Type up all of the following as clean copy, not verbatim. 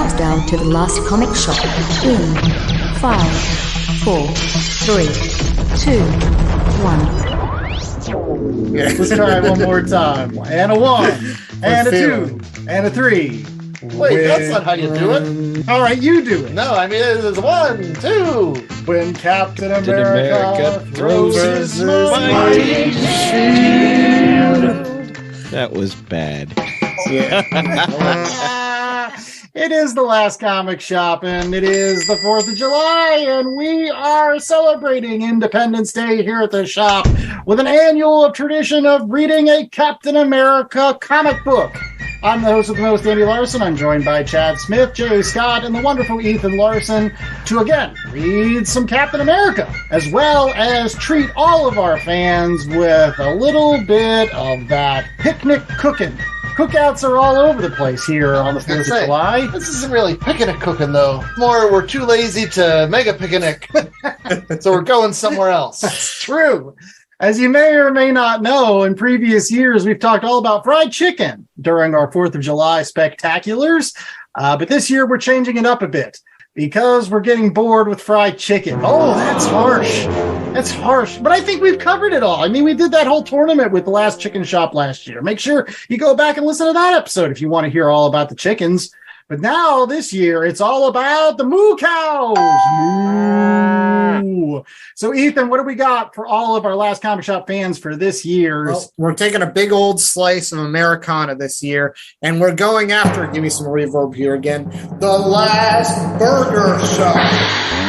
countdown to the last comic shop in 5, 4, 3, 2, 1. Yeah, let's try it one more time. And a 1, and a 2, and a 3. Wait, that's not how you do it. All right, you do it. No, I mean, it's 1, 2. When Captain America throws his mighty shield. That was bad. Yeah. It is the last comic shop, and it is the 4th of July, and we are celebrating Independence Day here at the shop with an annual tradition of reading a Captain America comic book. I'm the host of the most, Andy Larson. I'm joined by Chad Smith, Jay Scott, and the wonderful Ethan Larson to, again, read some Captain America, as well as treat all of our fans with a little bit of that picnic cooking. Cookouts are all over the place here on the 4th of July. This isn't really picnic cooking, though. More, we're too lazy to make a picnic, so we're going somewhere else. That's true. As you may or may not know, in previous years, we've talked all about fried chicken during our 4th of July spectaculars. But this year, we're changing it up a bit because we're getting bored with fried chicken. Oh, that's harsh. That's harsh. But I think we've covered it all. I mean, we did that whole tournament with the last chicken shop last year. Make sure you go back and listen to that episode if you want to hear all about the chickens. But now, this year, it's all about the moo cows. Moo. So, Ethan, what do we got for all of our Last Comic Shop fans for this year's? Well, we're taking a big old slice of Americana this year, and we're going after, give me some reverb here again, the Last Burger Shop.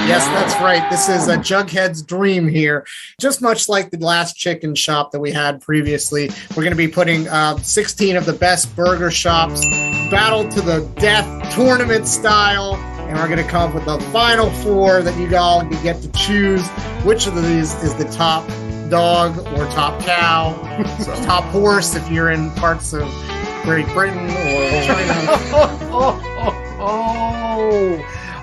Yes, that's right. This is a Jughead's dream here. Just much like the last chicken shop that we had previously, we're going to be putting 16 of the best burger shops, battle to the death, tournament style, and we're going to come up with the final 4 that you all get to choose which of these is the top dog or top cow, so top horse if you're in parts of Great Britain or China.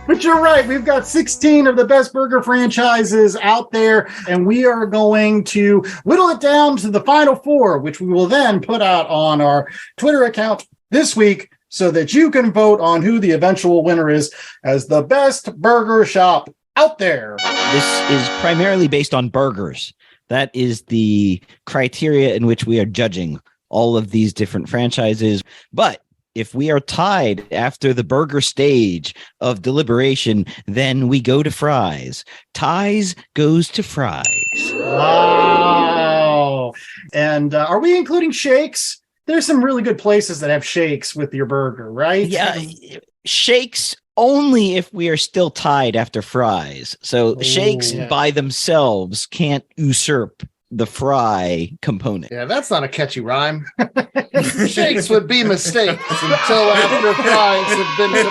But you're right. We've got 16 of the best burger franchises out there, and we are going to whittle it down to the final 4, which we will then put out on our Twitter account this week so that you can vote on who the eventual winner is as the best burger shop out there. This is primarily based on burgers. That is the criteria in which we are judging all of these different franchises. But if we are tied after the burger stage of deliberation, then we go to fries. Ties goes to fries. Wow. And are we including shakes? There's some really good places that have shakes with your burger, right? Yeah, shakes only if we are still tied after fries. So shakes by themselves can't usurp the fry component. Yeah, that's not a catchy rhyme. Shakes would be mistakes until after fries have been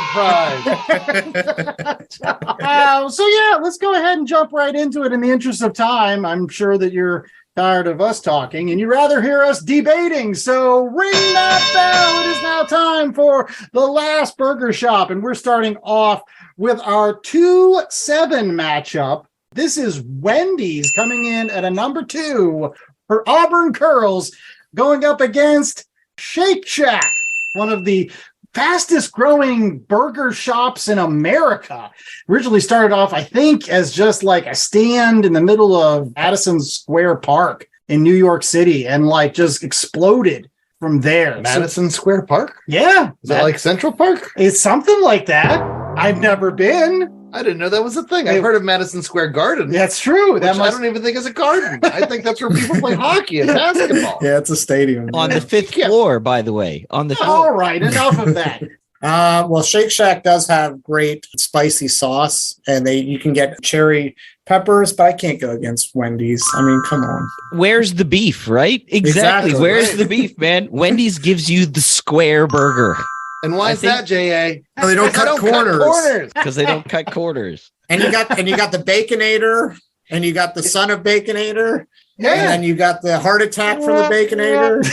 surprised. So yeah, let's go ahead and jump right into it in the interest of time. I'm sure that you're tired of us talking and you'd rather hear us debating. So ring that bell. It is now time for the last burger shop. And we're starting off with our 2-7 matchup. This is Wendy's coming in at a number 2. Her Auburn Curls going up against Shake Shack, one of the fastest growing burger shops in America. Originally started off, I think, as just like a stand in the middle of Madison Square Park in New York City and like just exploded from there. Madison Square Park? Yeah. Is that like Central Park? It's something like that. I've never been. I didn't know that was a thing. I've heard of Madison Square Garden. That's true. I don't even think is a garden. I think that's where people play hockey and basketball. Yeah, it's a stadium. On the 5th floor, by the way. On the All right, enough of that. Well, Shake Shack does have great spicy sauce, and you can get cherry peppers, but I can't go against Wendy's. I mean, come on. Where's the beef, right? Exactly. Where's the beef, man? Wendy's gives you the square burger. And why is that, J.A.? Well, they don't cut corners. Because they don't cut corners. And you got the Baconator, and you got the son of Baconator. Yeah. And then you got the heart attack from the Baconator.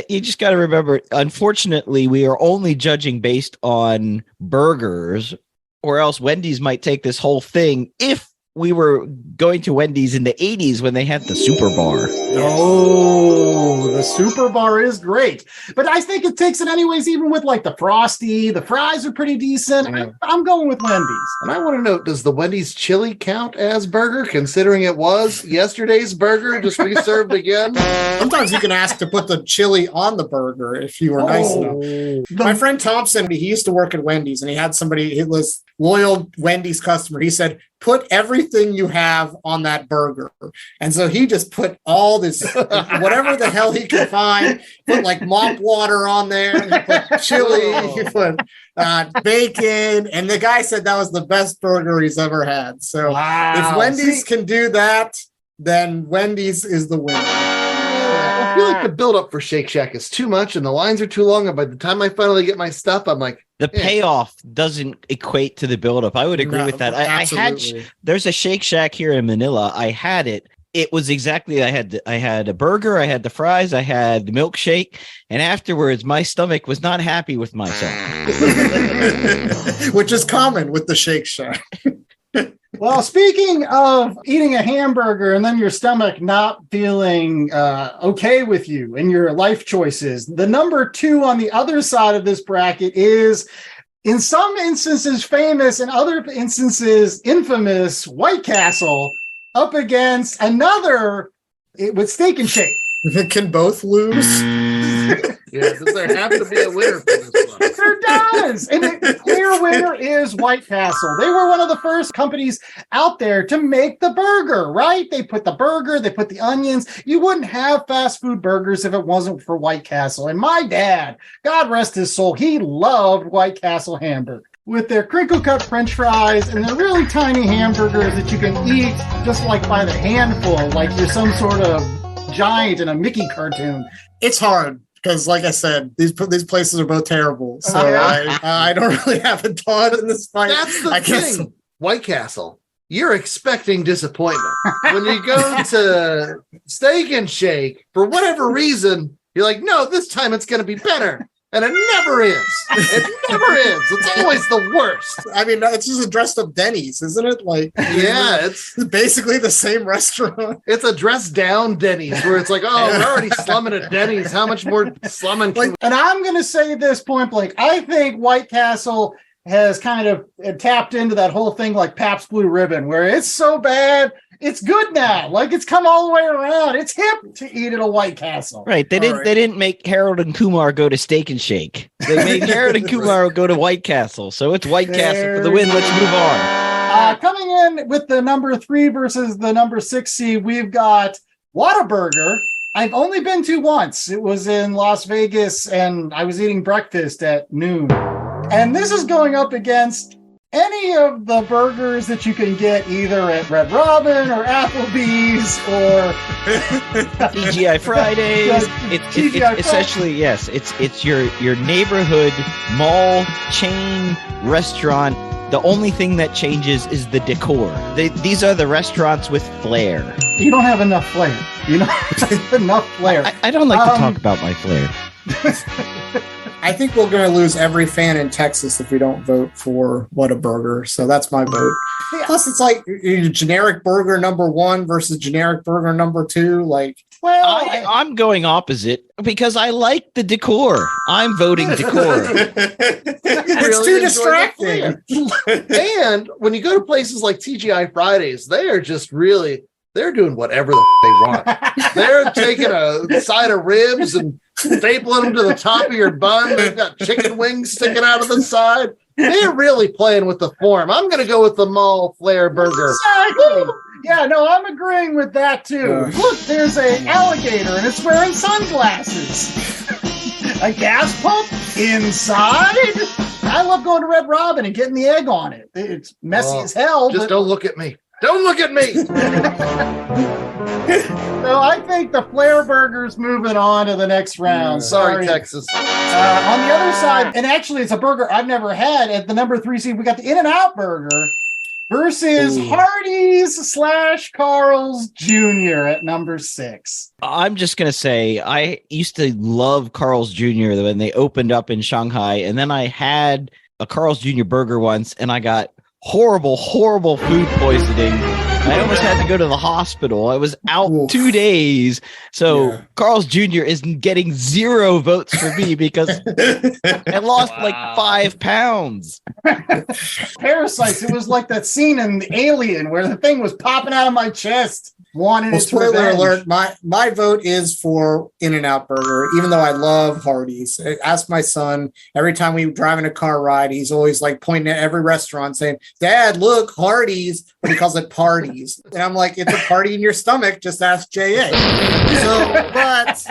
You just got to remember, unfortunately, we are only judging based on burgers, or else Wendy's might take this whole thing if we were going to Wendy's in the 80s when they had the Super Bar. Oh, the Super Bar is great. But I think it takes it anyways, even with like the Frosty. The fries are pretty decent. Yeah. I'm going with Wendy's. And I want to note, does the Wendy's chili count as burger, considering it was yesterday's burger just reserved again? Sometimes you can ask to put the chili on the burger if you were nice enough. My friend Thompson, he used to work at Wendy's, and he had somebody, he was loyal Wendy's customer. He said, put everything you have on that burger. And so he just put all this, whatever the hell he could find, put like mop water on there, he put chili, he put bacon. And the guy said that was the best burger he's ever had. So if Wendy's can do that, then Wendy's is the winner. I feel like the build-up for Shake Shack is too much, and the lines are too long. And by the time I finally get my stuff, I'm like, the payoff doesn't equate to the buildup. I would agree with that. I had there's a Shake Shack here in Manila. I had it. It was exactly I had a burger, I had the fries, I had the milkshake, and afterwards my stomach was not happy with myself. Which is common with the Shake Shack. Well, speaking of eating a hamburger and then your stomach not feeling okay with you and your life choices, the number 2 on the other side of this bracket is, in some instances famous, in other instances infamous, White Castle up against another with Steak and Shake. Can both lose? yeah, does there have to be a winner for this one? There does. And the clear winner is White Castle. They were one of the first companies out there to make the burger, right? They put the burger, they put the onions. You wouldn't have fast food burgers if it wasn't for White Castle. And my dad, God rest his soul, he loved White Castle hamburger. With their crinkle cut French fries and their really tiny hamburgers that you can eat just like by the handful, like you're some sort of giant in a Mickey cartoon. It's hard because, like I said, these places are both terrible. So I don't really have a thought in this fight. That's the thing. White Castle, you're expecting disappointment. When you go to Steak and Shake, for whatever reason, you're like, no, this time it's going to be better. And it never is. It never is. It's always the worst. I mean, it's just a dressed up Denny's, isn't it? Like, yeah, it's basically the same restaurant. It's a dressed down Denny's where it's like, oh, we're already slumming at Denny's. How much more slumming? And I'm going to say this point blank. I think White Castle has kind of tapped into that whole thing like Pabst Blue Ribbon, where it's so bad, it's good now. Like, it's come all the way around. It's hip to eat at a White Castle. Right. They didn't make Harold and Kumar go to Steak and Shake. They made Harold and Kumar go to White Castle. So it's White Castle for the win. Let's move on. Coming in with the number 3 versus the number 6 seed, we've got Whataburger. I've only been to once. It was in Las Vegas, and I was eating breakfast at noon. And this is going up against any of the burgers that you can get either at Red Robin or Applebee's or TGI Fridays. It's essentially, yes, it's your neighborhood mall chain restaurant. The only thing that changes is the decor. These are the restaurants with flair. You don't have enough flair. You don't have enough flair. I don't like to talk about my flair. I think we're going to lose every fan in Texas if we don't vote for Whataburger. So that's my vote. Yeah. Plus, it's like generic burger number 1 versus generic burger number 2. Like, well, I'm going opposite because I like the decor. I'm voting decor. It's too distracting. And when you go to places like TGI Fridays, they are just really, they're doing whatever the they want. They're taking a side of ribs and stapling them to the top of your bun. They've got chicken wings sticking out of the side. They're really playing with the form. I'm going to go with the mall flair burger. Exactly. Yeah, no, I'm agreeing with that too. Look, there's an alligator and it's wearing sunglasses. A gas pump inside. I love going to Red Robin and getting the egg on it. It's messy as hell. Just don't look at me. Don't look at me. So I think the Flair Burger's moving on to the next round. Sorry, Texas. On the other side, and actually it's a burger I've never had, at the number 3 seed, we got the In-N-Out Burger versus Hardee's / Carl's Jr. at number 6. I'm just going to say I used to love Carl's Jr. when they opened up in Shanghai, and then I had a Carl's Jr. burger once, and I got horrible food poisoning I almost had to go to the hospital. I was out Oof. 2 days. So Yeah. Carl's Jr. is getting 0 votes for me because I lost like 5 pounds. Parasites. It was like that scene in the Alien where the thing was popping out of my chest. Wanted Well, its spoiler revenge. alert, my vote is for In-N-Out Burger, even though I love Hardee's. Ask my son, every time we drive in a car ride, he's always like pointing at every restaurant saying, Dad, look, Hardee's, but he calls it parties. And I'm like, it's a party in your stomach, just ask J.A. So, but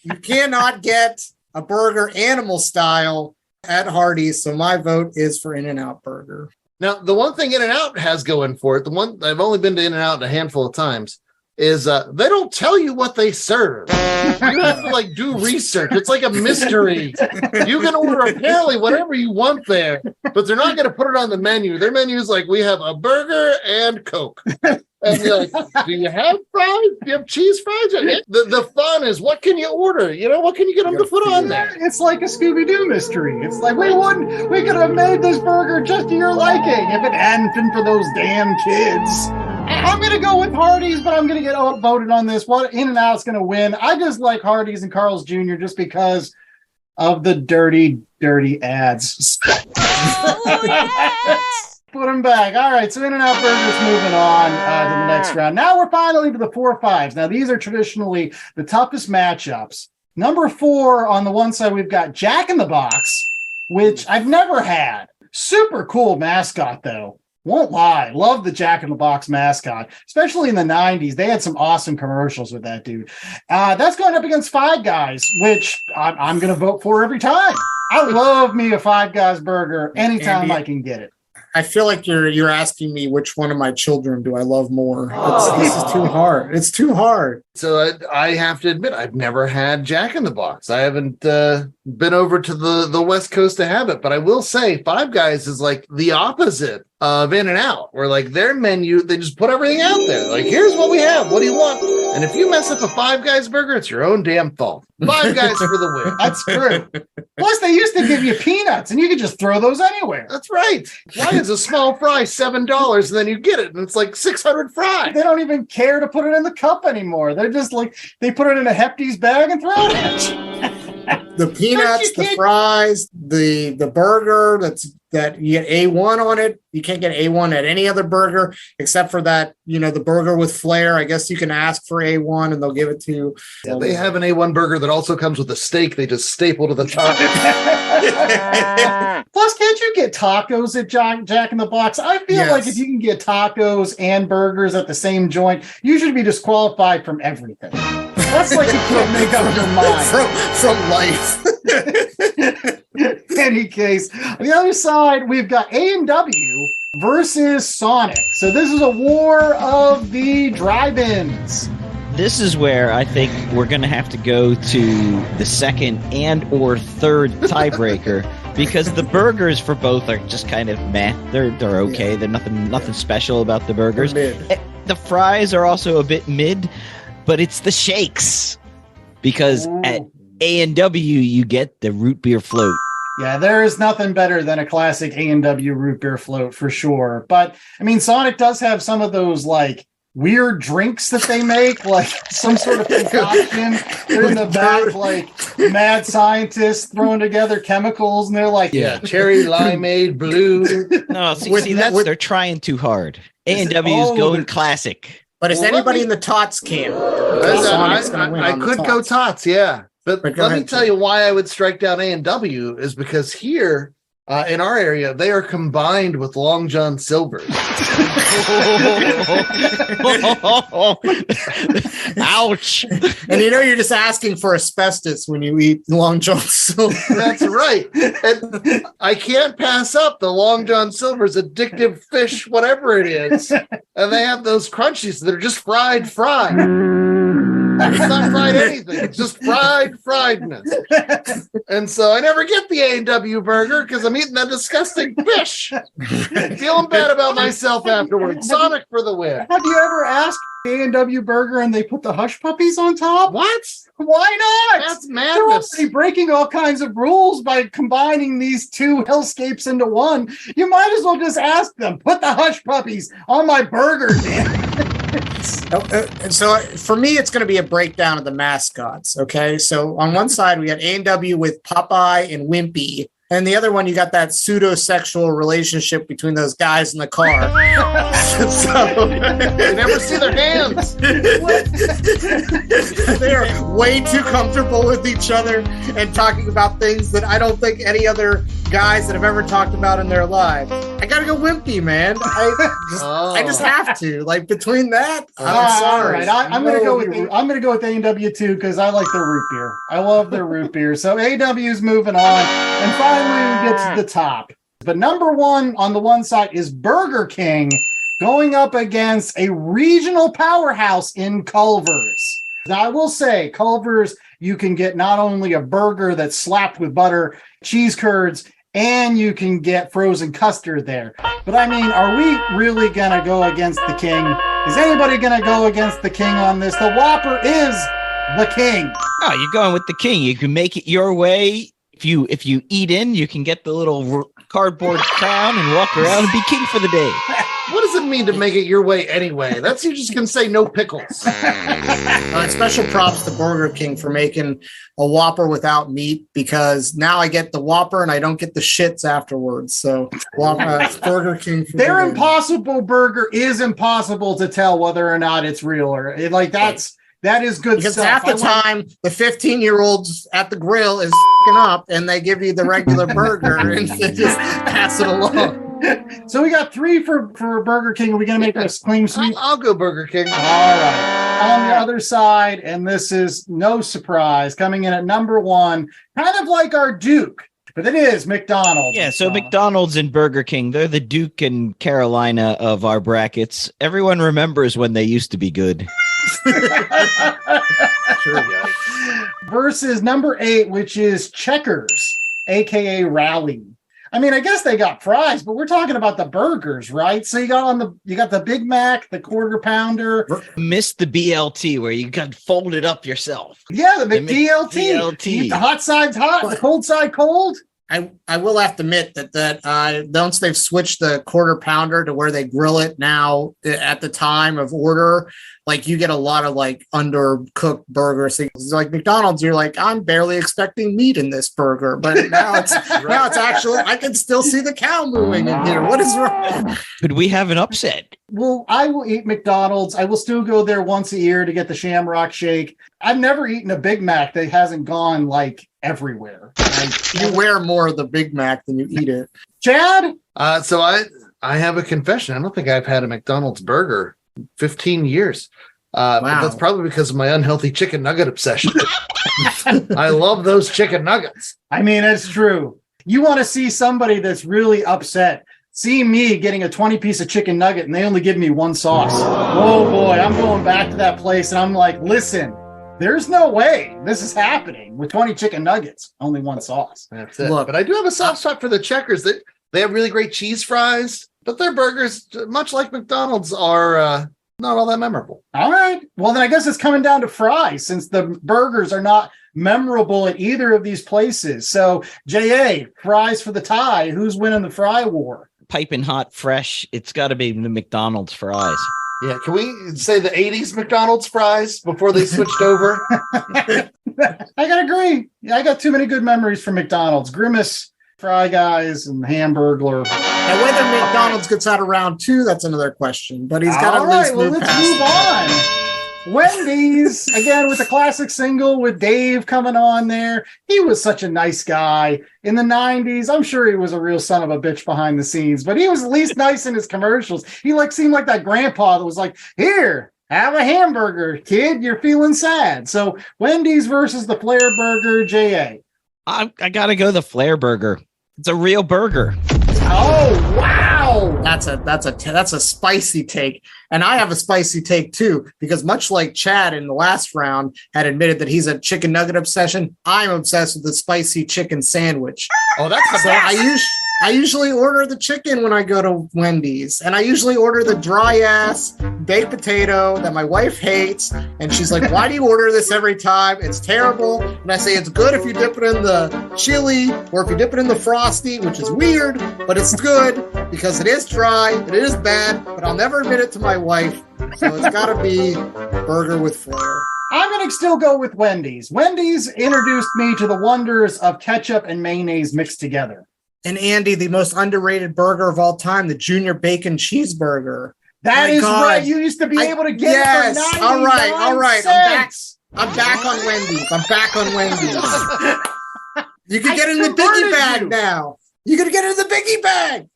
you cannot get a burger animal style at Hardee's, so my vote is for In-N-Out Burger. Now, the one thing In-N-Out has going for it, the one I've only been to In-N-Out a handful of times, is they don't tell you what they serve. You have to like do research. It's like a mystery. You can order apparently whatever you want there, but they're not going to put it on the menu. Their menu is like, we have a burger and Coke. And you're like, do you have fries? Do you have cheese fries? The fun is, what can you order? You know, what can you get them to put on there? It's like a Scooby-Doo mystery. It's like we could have made this burger just to your liking if it hadn't been for those damn kids. I'm going to go with Hardee's, but I'm going to get outvoted on this. What In-N-Out's going to win? I just like Hardee's and Carl's Jr. just because of the dirty ads. Oh, yes! Put them back. All right, so In-N-Out Burger's moving on to the next round. Now we're finally to the 4-5s. Now these are traditionally the toughest matchups. Number 4 on the one side, we've got Jack in the Box, which I've never had. Super cool mascot, though. Won't lie. Love the Jack in the Box mascot, especially in the 90s. They had some awesome commercials with that dude. That's going up against Five Guys, which I'm going to vote for every time. I love me a Five Guys burger anytime Andy, I can get it. I feel like you're asking me which one of my children do I love more. This is too hard. It's too hard. So I have to admit, I've never had Jack in the Box. I haven't been over to the West Coast to have it, but I will say Five Guys is like the opposite of In-N-Out, where like their menu, they just put everything out there. Like, here's what we have. What do you want? And if you mess up a Five Guys burger, it's your own damn fault. Five Guys for the win. That's true. Plus, they used to give you peanuts, and you could just throw those anywhere. That's right. Why is a small fry $7 and then you get it and it's like 600 fries? They don't even care to put it in the cup anymore. They're just like, they put it in a Hefty's bag and throw it at you. The peanuts, the fries, the burger that you get A1 on it. You can't get A1 at any other burger except for that, the burger with flair. I guess you can ask for A1 and they'll give it to you. Yeah, they have an A1 burger that also comes with a steak they just staple to the top. Plus, can't you get tacos at Jack in the Box? I feel like if you can get tacos and burgers at the same joint, you should be disqualified from everything. That's like you can't make up your mind. From life. In any case, on the other side, we've got A&W versus Sonic. So this is a war of the drive-ins. This is where I think we're going to have to go to the second and or third tiebreaker because the burgers for both are just kind of meh. They're okay. They're nothing special about the burgers. The fries are also a bit mid, but it's the shakes because at A&W you get the root beer float. Yeah, there is nothing better than a classic A&W root beer float for sure. But I mean, Sonic does have some of those like weird drinks that they make, like some sort of concoction. They're in the back like mad scientists throwing together chemicals, and they're like, cherry limeade blue. No, they're trying too hard. A&W is going classic. But is anybody in the Tots camp? I could go Tots, yeah. But let me tell you why I would strike down A&W is because here in our area, they are combined with Long John Silver's. Ouch. And you're just asking for asbestos when you eat Long John Silver. That's right. And I can't pass up the Long John Silver's addictive fish, whatever it is. And they have those crunchies that are just fried. It's not fried anything. It's just friedness. And so I never get the A&W burger because I'm eating that disgusting fish. Feeling bad about myself afterwards. Sonic for the win. have you ever asked A&W burger and they put the hush puppies on top? What? Why not? That's They're madness. already breaking all kinds of rules by combining these two hellscapes into one. You might as well just ask them, put the hush puppies on my burger, man. And so for me, it's going to be a breakdown of the mascots. Okay. So on one side, we got A&W with Popeye and Wimpy. And the other one, you got that pseudo-sexual relationship between those guys in the car. So You never see their hands. they are way too comfortable with each other and talking about things that I don't think any other guys that have ever talked about in their lives. I gotta go Wimpy, man. I just have to. Like between that, I'm sorry. All right. I'm gonna go with A&W too because I like their root beer. I love their root beer. So A&W is moving on, and finally we get to the top. But number one on the one side is Burger King going up against a regional powerhouse in Culver's. Now I will say, Culver's, you can get not only a burger that's slapped with butter, cheese curds, and you can get frozen custard there. But I mean, are we really going to go against the king? Is anybody going to go against the king on this? The Whopper is the king. Oh, you're going with the king. You can make it your way. If you eat in, you can get the little cardboard crown and walk around and be king for the day. What does it mean to make it your way anyway? That's you just can say no pickles. Special props to Burger King for making a Whopper without meat, because now I get the Whopper and I don't get the shits afterwards. So Burger King. Their Impossible Burger is impossible to tell whether or not it's real or that is good because stuff. half the time the 15-year-olds at the grill is up and they give you the regular burger and they just pass it along. So we got 3 for Burger King. Are we going to make this clean sweep? I'll go Burger King. All right. On the other side, and this is no surprise, coming in at number 1, kind of like our Duke, but it is McDonald's. Yeah, so McDonald's and Burger King, they're the Duke and Carolina of our brackets. Everyone remembers when they used to be good. Sure, yeah. Versus number 8, which is Checkers, aka Rally. I mean, I guess they got fries, but we're talking about the burgers, right? So you got the Big Mac, the quarter pounder. Missed the BLT where you got folded up yourself. Yeah, the McDLT. The hot side's hot, the cold side cold. I will have to admit that once they've switched the quarter pounder to where they grill it now at the time of order, like you get a lot of like undercooked burgers. It's like McDonald's, you're like, I'm barely expecting meat in this burger, but now it's now it's actually I can still see the cow moving in here. What is wrong? Could we have an upset? Well, I will eat McDonald's. I will still go there once a year to get the Shamrock Shake. I've never eaten a Big Mac that hasn't gone like everywhere. You wear more of the Big Mac than you eat it. Chad? So I have a confession. I don't think I've had a McDonald's burger in 15 years. But that's probably because of my unhealthy chicken nugget obsession. I love those chicken nuggets. I mean, it's true. You want to see somebody that's really upset. See me getting a 20-piece of chicken nugget and they only give me one sauce. Oh boy, I'm going back to that place and I'm like, listen, there's no way this is happening with 20 chicken nuggets, only one sauce. That's it. Look, but I do have a soft spot for the Checkers. They have really great cheese fries, but their burgers, much like McDonald's, are not all that memorable. All right. Well, then I guess it's coming down to fries since the burgers are not memorable at either of these places. So, J.A., fries for the tie. Who's winning the fry war? Piping hot, fresh. It's got to be the McDonald's fries. Yeah, can we say the 80s McDonald's fries before they switched over? I gotta agree. I got too many good memories from McDonald's. Grimace, Fry Guys, and Hamburglar. And whether McDonald's gets out of round 2, that's another question. But he's got to at least move past. Let's move on. Wendy's, again, with the classic single with Dave coming on there. He was such a nice guy. In the 90s, I'm sure he was a real son of a bitch behind the scenes, but he was at least nice in his commercials. He seemed like that grandpa that was like, here, have a hamburger, kid. You're feeling sad. So Wendy's versus the Flair Burger, J.A. I got to go the Flair Burger. It's a real burger. Oh, wow. That's a spicy take. And I have a spicy take too, because much like Chad in the last round had admitted that he's a chicken nugget obsession, I'm obsessed with the spicy chicken sandwich. Oh, that's the so best. I usually order the chicken when I go to Wendy's, and I usually order the dry-ass baked potato that my wife hates, and she's like, why do you order this every time? It's terrible. And I say, it's good if you dip it in the chili, or if you dip it in the Frosty, which is weird, but it's good because it is dry, it is bad, but I'll never admit it to my wife, so it's got to be burger with flair. I'm going to still go with Wendy's. Wendy's introduced me to the wonders of ketchup and mayonnaise mixed together. And Andy, the most underrated burger of all time, the Junior Bacon Cheeseburger. That is right. You used to be able to get it for 99 All right. cents. I'm back on Wendy's. You can get it in the biggie bag now. You can get it in the biggie bag.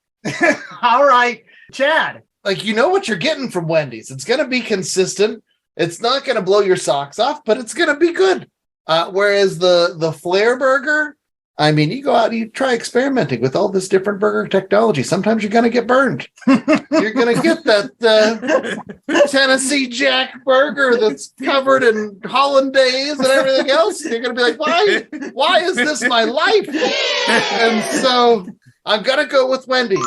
All right, Chad. Like, you know what you're getting from Wendy's. It's going to be consistent. It's not going to blow your socks off, but it's going to be good. Whereas the Flair burger, I mean, you go out and you try experimenting with all this different burger technology. Sometimes you're going to get burned. You're going to get that Tennessee Jack burger that's covered in hollandaise and everything else. You're going to be like, why is this my life? And so I'm going to go with Wendy's.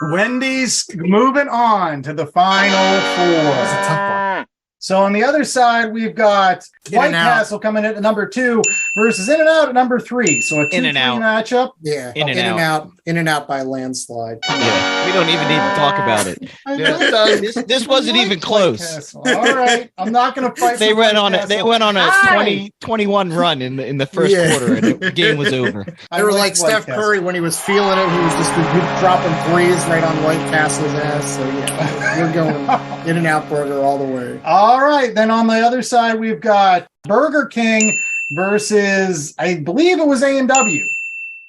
Wendy's moving on to the final four. It's a tough one. So on the other side, we've got White Castle coming in at number 2 versus In-N-Out at number 3. So a 2-3 matchup. Yeah, In-N-Out. In-N-Out by landslide. Yeah, we don't even need to talk about it. This wasn't even close. All right, I'm not going to fight. They went on a 20-21 run in the first quarter, and the game was over. They were like Steph Curry when he was feeling it. He was just dropping threes right on White Castle's ass. So yeah, we're going In-N-Out burger all the way. All right, then on the other side, we've got Burger King versus, I believe it was A&W.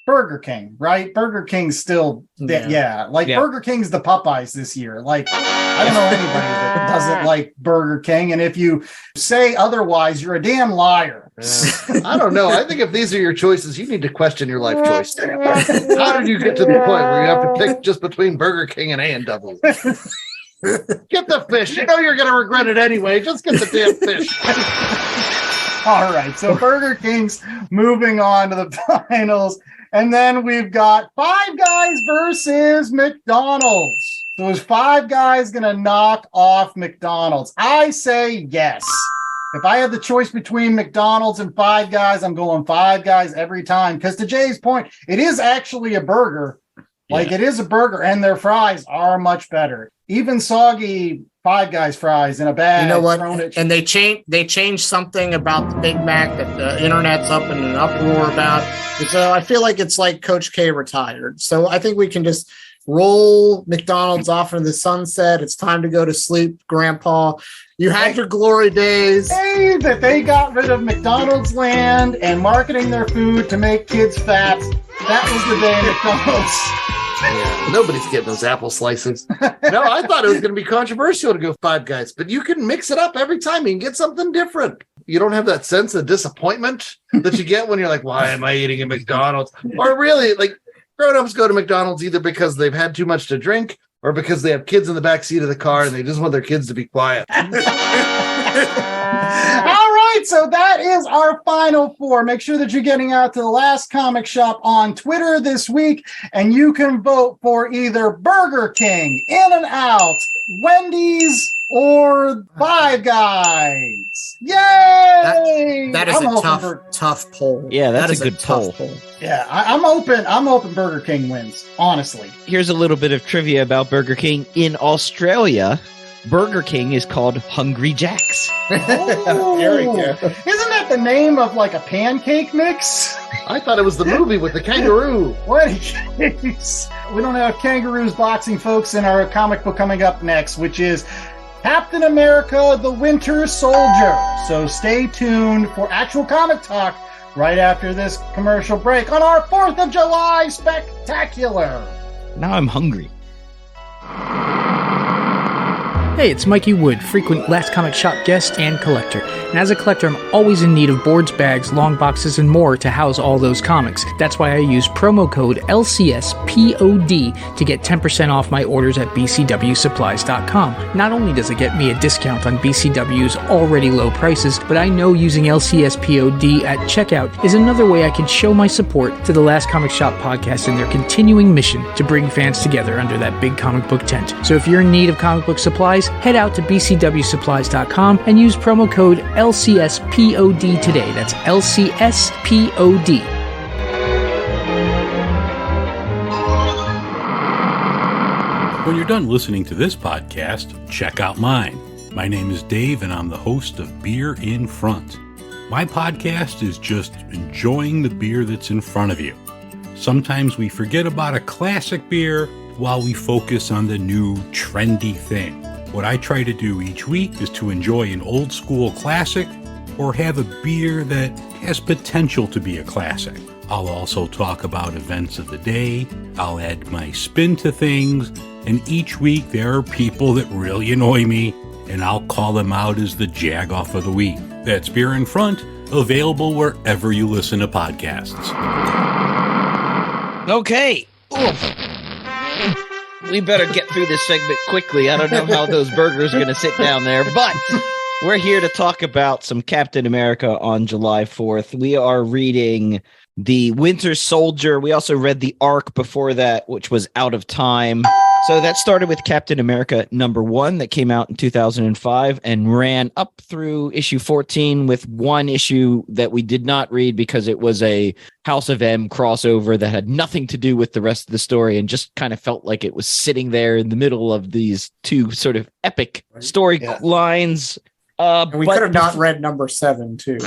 Burger King, right? Burger King's still, Burger King's the Popeyes this year. Like, I don't know anybody that doesn't like Burger King. And if you say otherwise, you're a damn liar. I don't know. I think if these are your choices, you need to question your life choice. How did you get to the point where you have to pick just between Burger King and A&W? Get the fish. You know you're going to regret it anyway. Just get the damn fish. All right. So Burger King's moving on to the finals. And then we've got Five Guys versus McDonald's. So is Five Guys going to knock off McDonald's? I say yes. If I had the choice between McDonald's and Five Guys, I'm going Five Guys every time. Because to Jay's point, it is actually a burger. Like, it is a burger, and their fries are much better. Even soggy Five Guys fries in a bag. You know what? And they changed something about the Big Mac that the internet's up in an uproar about. So I feel like it's like Coach K retired. So I think we can just roll McDonald's off into the sunset. It's time to go to sleep, Grandpa. You had your glory days. Hey, that they got rid of McDonald's land and marketing their food to make kids fat. That was the day McDonald's. Yeah, nobody's getting those apple slices. No, I thought it was going to be controversial to go Five Guys, but you can mix it up every time. You can get something different. You don't have that sense of disappointment that you get when you're like, why am I eating at McDonald's? Or really, like, grown-ups go to McDonald's either because they've had too much to drink or because they have kids in the back seat of the car and they just want their kids to be quiet. All right, so that is our final four. Make sure that you're getting out to the Last Comic Shop on Twitter this week, and you can vote for either Burger King, In-N-Out, Wendy's, or Five Guys. Yay! That is a tough poll. Yeah, that's a good poll. Yeah, I'm open Burger King wins, honestly. Here's a little bit of trivia about Burger King. In Australia, Burger King is called Hungry Jack's. Oh, Very good. Isn't that the name of like a pancake mix? I thought it was the movie with the kangaroo. What a case. We don't have kangaroos boxing, folks, in our comic book coming up next, which is Captain America, the Winter Soldier. So stay tuned for actual comic talk right after this commercial break on our 4th of July Spectacular. Now I'm hungry. Hey, it's Mikey Wood, frequent Last Comic Shop guest and collector. And as a collector, I'm always in need of boards, bags, long boxes, and more to house all those comics. That's why I use promo code LCSPOD to get 10% off my orders at bcwsupplies.com. Not only does it get me a discount on BCW's already low prices, but I know using LCSPOD at checkout is another way I can show my support to the Last Comic Shop podcast and their continuing mission to bring fans together under that big comic book tent. So if you're in need of comic book supplies, head out to bcwsupplies.com and use promo code LCSPOD today. That's LCSPOD. When you're done listening to this podcast, check out mine. My name is Dave, and I'm the host of Beer in Front. My podcast is just enjoying the beer that's in front of you. Sometimes we forget about a classic beer while we focus on the new trendy thing. What I try to do each week is to enjoy an old school classic or have a beer that has potential to be a classic. I'll also talk about events of the day, I'll add my spin to things, and each week there are people that really annoy me, and I'll call them out as the jag-off of the week. That's Beer in Front, available wherever you listen to podcasts. Okay. We better get through this segment quickly. I don't know how those burgers are going to sit down there, but we're here to talk about some Captain America on July 4th. We are reading The Winter Soldier. We also read the arc before that, which was Out of Time. So that started with Captain America #1 that came out in 2005 and ran up through issue 14 with one issue that we did not read because it was a House of M crossover that had nothing to do with the rest of the story and just kind of felt like it was sitting there in the middle of these two sort of epic story lines. And we could have not read #7 too,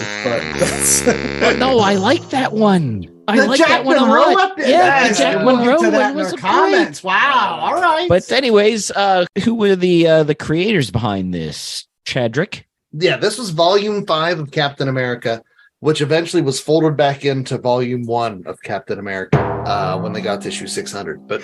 but no, I like that one. I like that one a lot. Yeah, the Jack Monroe one was comments. Wow. All right. But anyways, who were the creators behind this? Chadrick? Yeah, this was volume 5 of Captain America, which eventually was folded back into volume 1 of Captain America when they got to issue 600. But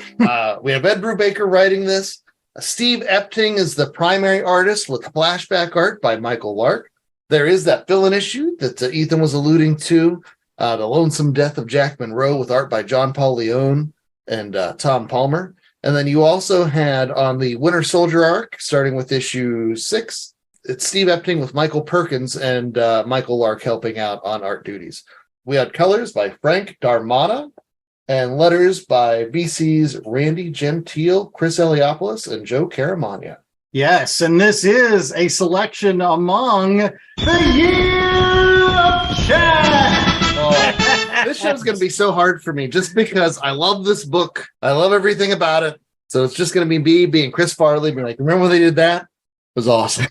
we have Ed Brubaker writing this. Steve Epting is the primary artist with flashback art by Michael Lark. There is that fill-in issue that Ethan was alluding to, The Lonesome Death of Jack Monroe with art by John Paul Leone and Tom Palmer. And then you also had on the Winter Soldier arc, starting with issue 6, it's Steve Epting with Michael Perkins and Michael Lark helping out on art duties. We had colors by Frank Darmana and letters by VC's Randy Gentile, Chris Eliopoulos, and Joe Caramagna. Yes, and this is a selection among the Year of Chat. This show's going to be so hard for me just because I love this book. I love everything about it. So it's just going to be being Chris Farley, being like, remember when they did that? It was awesome.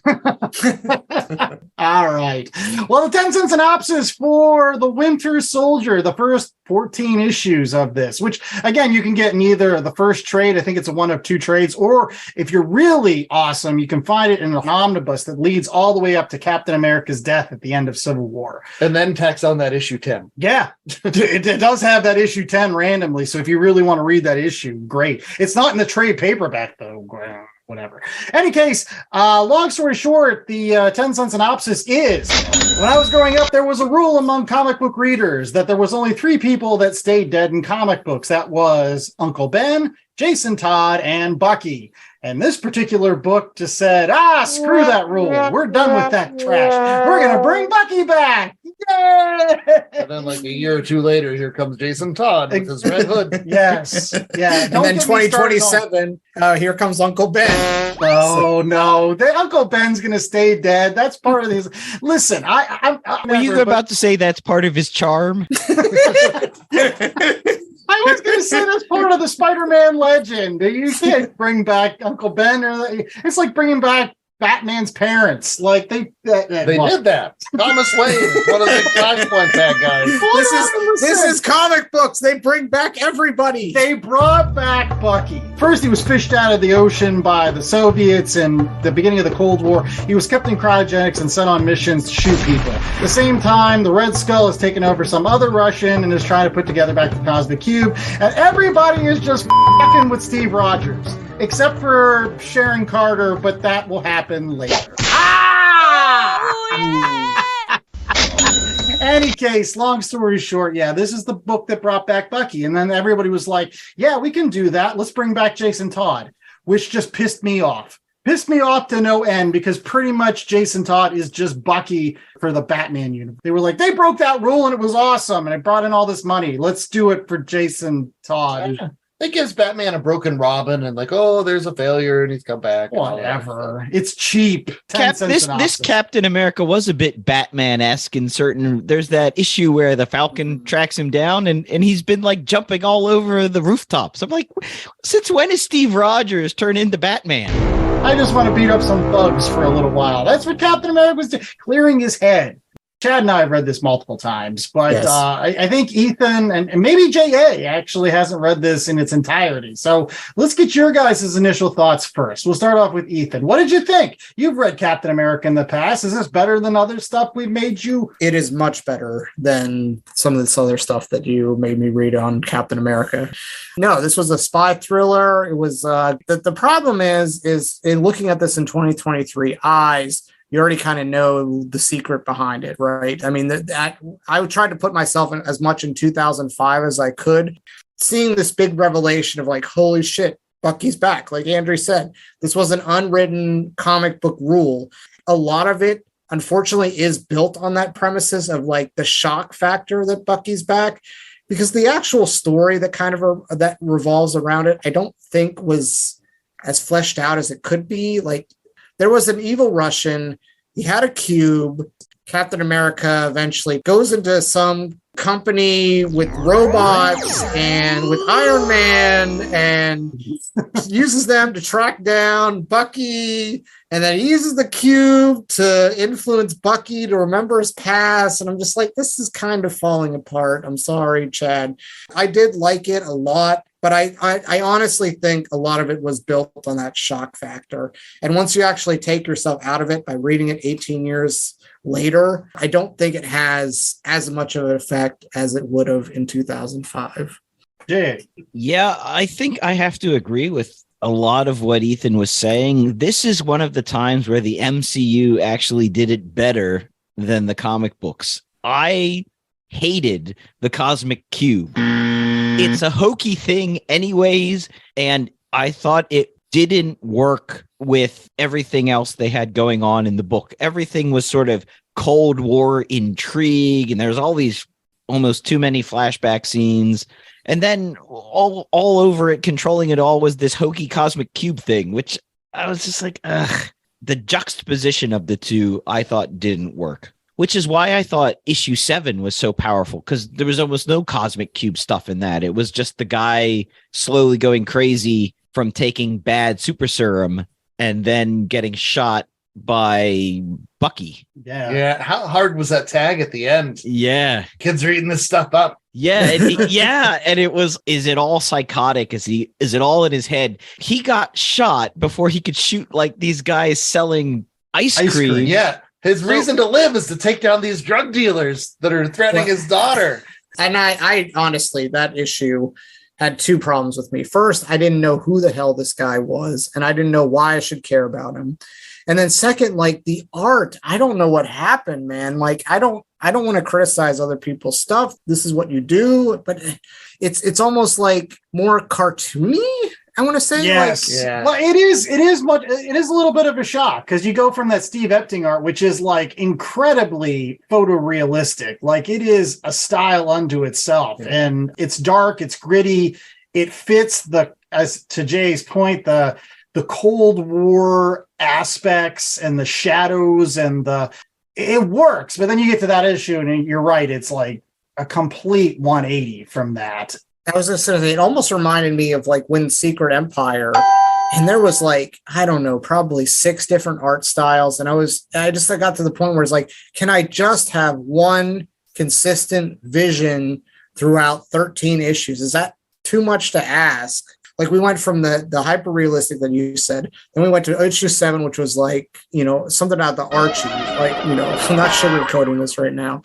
All right. Well, the 10-cent synopsis for The Winter Soldier, the first 14 issues of this, which, again, you can get in either the first trade, I think it's a one of two trades, or if you're really awesome, you can find it in an omnibus that leads all the way up to Captain America's death at the end of Civil War. And then tacks on that issue 10. Yeah, it does have that issue 10 randomly, so if you really want to read that issue, great. It's not in the trade paperback, though. Whatever. Any case, long story short, the 10-cent synopsis is, when I was growing up, there was a rule among comic book readers that there was only 3 people that stayed dead in comic books. That was Uncle Ben, Jason Todd, and Bucky. And this particular book just said, screw that rule. We're done with that trash. We're going to bring Bucky back. Yay! And then like a year or two later, here comes Jason Todd with his red hood. Yes. Yeah. And then 2027, here comes Uncle Ben. Oh, no. Uncle Ben's going to stay dead. That's part of these. Listen, were you about to say that's part of his charm? I was going to say that's part of the Spider-Man legend. You can't bring back Uncle Ben. It's like bringing back Batman's parents. Like they did that. Thomas Wayne is one of the Flashpoint bad guys. This is comic books. They bring back everybody. They brought back Bucky. First, he was fished out of the ocean by the Soviets in the beginning of the Cold War. He was kept in cryogenics and sent on missions to shoot people. At the same time, the Red Skull has taken over some other Russian and is trying to put together back the Cosmic Cube. And everybody is just fucking with Steve Rogers. except for Sharon Carter, but that will happen later. Any case, long story short, yeah, this is the book that brought back Bucky. And then everybody was like, yeah, we can do that. Let's bring back Jason Todd, which just pissed me off. Pissed me off to no end because pretty much Jason Todd is just Bucky for the Batman universe. They were like, they broke that rule and it was awesome. And it brought in all this money. Let's do it for Jason Todd. Yeah. It gives Batman a broken Robin and like, oh, there's a failure and he's come back. Whatever. It's cheap. This Captain America was a bit Batman-esque in certain. There's that issue where the Falcon tracks him down and he's been like jumping all over the rooftops. I'm like, since when is Steve Rogers turned into Batman? I just want to beat up some thugs for a little while. That's what Captain America was doing, clearing his head. Chad and I have read this multiple times, but yes. I think Ethan and maybe J.A. actually hasn't read this in its entirety. So let's get your guys' initial thoughts first. We'll start off with Ethan. What did you think? You've read Captain America in the past. Is this better than other stuff we've made you? It is much better than some of this other stuff that you made me read on Captain America. No, this was a spy thriller. It was the problem is in looking at this in 2023 eyes, you already kind of know the secret behind it, right? I mean, that I would try to put myself in as much in 2005 as I could. Seeing this big revelation of like, holy shit, Bucky's back. Like Andrew said, this was an unwritten comic book rule. A lot of it, unfortunately, is built on that premises of like the shock factor that Bucky's back, because the actual story that kind of that revolves around it, I don't think was as fleshed out as it could be. Like, there was an evil Russian. He had a cube. Captain America eventually goes into some company with robots and with Iron Man and uses them to track down Bucky. And then he uses the cube to influence Bucky to remember his past. And I'm just like, this is kind of falling apart. I'm sorry, Chad. I did like it a lot. But I honestly think a lot of it was built on that shock factor. And once you actually take yourself out of it by reading it 18 years later, I don't think it has as much of an effect as it would have in 2005. Yeah, I think I have to agree with a lot of what Ethan was saying. This is one of the times where the MCU actually did it better than the comic books. I hated the Cosmic Cube. It's a hokey thing anyways, and I thought it didn't work with everything else they had going on in the book. Everything was sort of Cold War intrigue, and there's all these almost too many flashback scenes. And then all over it, controlling it all, was this hokey Cosmic Cube thing, which I was just like, ugh. The juxtaposition of the two, I thought, didn't work. Which is why I thought issue 7 was so powerful, because there was almost no Cosmic Cube stuff in that. It was just the guy slowly going crazy from taking bad super serum and then getting shot by Bucky. Yeah. How hard was that tag at the end? Yeah. Kids are eating this stuff up. Yeah. And it was, is it all psychotic? Is it all in his head? He got shot before he could shoot like these guys selling ice cream. Yeah. His reason to live is to take down these drug dealers that are threatening his daughter. And I honestly, that issue had two problems with me. First, I didn't know who the hell this guy was, and I didn't know why I should care about him. And then second, like the art, I don't know what happened, man. Like, I don't want to criticize other people's stuff. This is what you do, but it's almost like more cartoony. I want to say, yes. Like, yeah. Well, it is a little bit of a shock, because you go from that Steve Epting art, which is like incredibly photorealistic. Like, it is a style unto itself, and it's dark, it's gritty, it fits as to Jay's point, the Cold War aspects and the shadows and it works. But then you get to that issue and you're right, it's like a complete 180 from that. I was just going to say, it almost reminded me of like when Secret Empire, and there was like, I don't know, probably 6 different art styles. And I got to the point where it's like, can I just have one consistent vision throughout 13 issues? Is that too much to ask? Like, we went from the hyper realistic that you said, then we went to issue 7, which was like, something out the Archie, like, I'm not sugarcoating this right now.